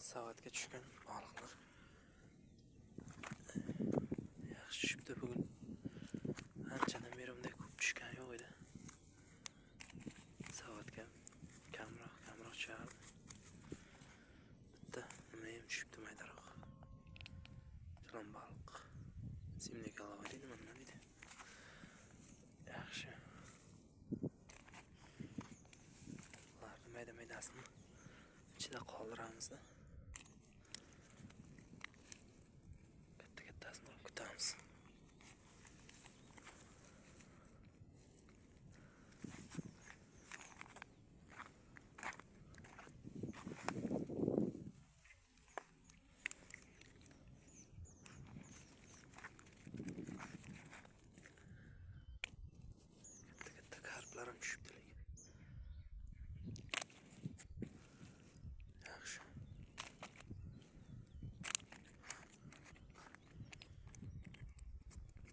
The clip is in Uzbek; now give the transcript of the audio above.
savatga tushgan baliqlar yaxshi tushibdi. Bugun anchadan beri bunday ko'p tushgan yo'q edi. Savatga kamroq tushardi. Bitta nima ham tushibdi, maydaroq jalon baliq. Simli golova deydi, mana deydi. Yaxshi. Ularni mayda-maydasini ichida qoldiramiz-da.